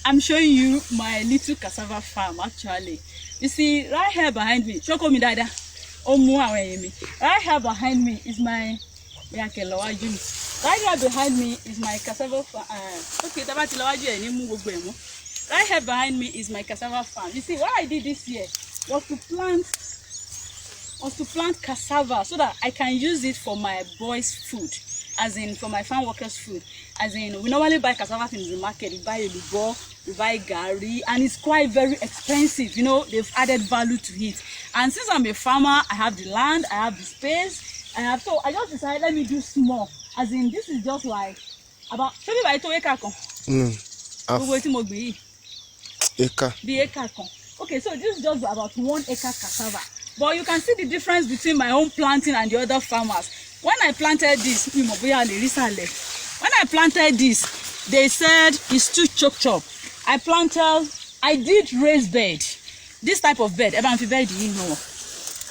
I'm showing you my little cassava farm actually. You see, right here behind me, right here behind me is my right here behind me is my cassava farm. Right here behind me is my cassava farm. You see, what I did this year was to plant cassava so that I can use it for my boys' food, as in for my farm workers' food. As in, we normally buy cassava in the market. We buy lubo, we buy gari, and it's quite very expensive. You know, they've added value to it. And since I'm a farmer, I have the land, I have the space, so I just decided, let me do small. As in, this is just like about acre. The acre. Okay, so this is just about 1 acre cassava. But you can see the difference between my own planting and the other farmers. When I planted this, they said it's too choked up. I did raised bed. This type of bed.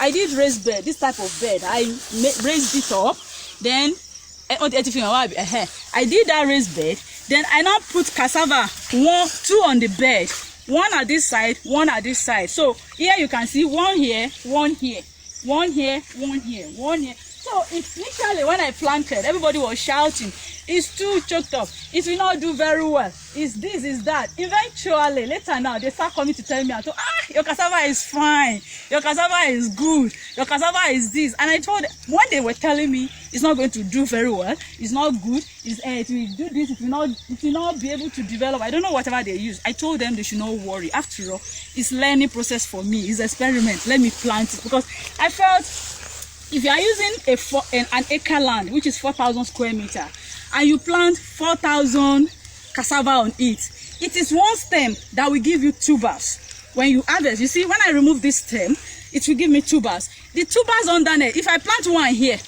I did raised bed. This type of bed. I raised it up. Then I did that raised bed. Then I now put cassava, 2 on the bed. 1 at this side, 1 at this side. So here you can see 1 here, 1 here, 1 here, 1 here, 1 here. So it's literally, when I planted, everybody was shouting, it's too choked up, it will not do very well, it's this, it's that. Eventually, later now, they start coming to tell me, your cassava is fine, your cassava is good, your cassava is this. And I told them, when they were telling me it's not going to do very well, it's not good, it will do this, it will not be able to develop, I don't know whatever they use. I told them they should not worry. After all, it's learning process for me, it's experiment. Let me plant it, because I felt if you are using an acre land, which is 4,000 square meter, and you plant 4,000 cassava on it, it is 1 stem that will give you tubers. When you harvest, you see, when I remove this stem, it will give me tubers. The tubers underneath, if I plant 1 here,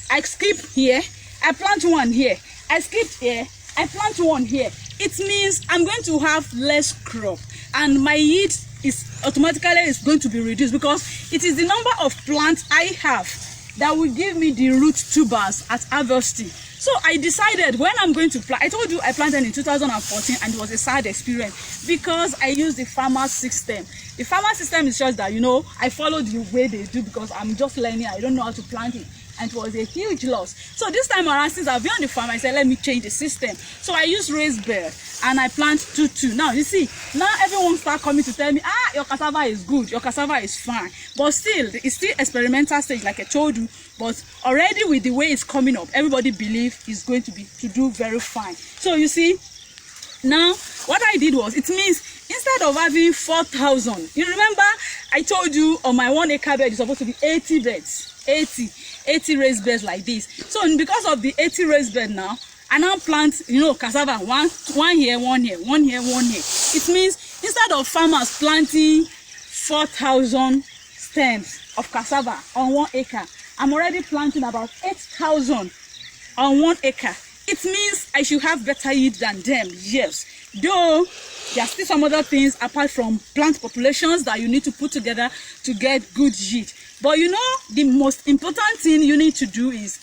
I skip here, I plant 1 here, I skip here, I plant 1 here, it means I'm going to have less crop, and my yield is automatically going to be reduced, because it is the number of plants I have that will give me the root tubers at harvesting. So I decided, when I'm going to plant, I told you I planted in 2014, and it was a sad experience because I used the farmer system. The farmer system is just that, you know, I followed the way they do because I'm just learning, I don't know how to plant it. And it was a huge loss. So this time around, since I've been on the farm, I said, let me change the system. So I use raised bed and I plant 2-2. Now you see, now everyone start coming to tell me, your cassava is good, your cassava is fine. But still, it's still experimental stage, like I told you. But already with the way it's coming up, everybody believes it's going to do very fine. So you see, now what I did was, it means instead of having 4,000, you remember I told you on my 1 acre bed it's supposed to be 80 beds. 80 raised beds like this. So because of the 80 raised bed now, I now plant, you know, cassava, one here, 1 here, 1 here, 1 here. It means instead of farmers planting 4,000 stems of cassava on 1 acre, I'm already planting about 8,000 on 1 acre. It means I should have better yield than them, yes. Though there are still some other things apart from plant populations that you need to put together to get good yield. But you know, the most important thing you need to do is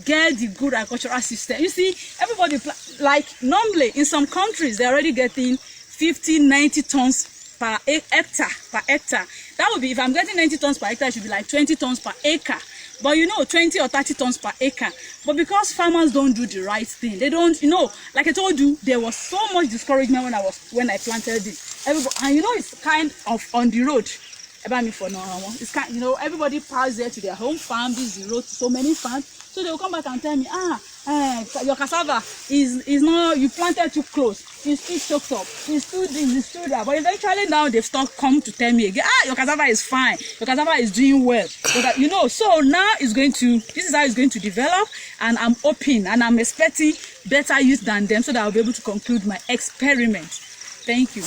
get the good agricultural system. You see, everybody, like normally in some countries, they're already getting 50, 90 tons per hectare. That would be, if I'm getting 90 tons per hectare, it should be like 20 tons per acre. But you know, 20 or 30 tons per acre. But because farmers don't do the right thing, they don't, you know, like I told you, there was so much discouragement when I planted this. Everybody, and you know, it's kind of on the road. It's kind, you know, everybody passes there to their home farm. This is the road to so many farms. So they will come back and tell me, your cassava is not, you planted too close, it's too choked up, it's too this, it's too that. But eventually now they've stopped come to tell me again, your cassava is fine, your cassava is doing well. You know, so now this is how it's going to develop, and I'm hoping and I'm expecting better use than them, so that I'll be able to conclude my experiment. Thank you.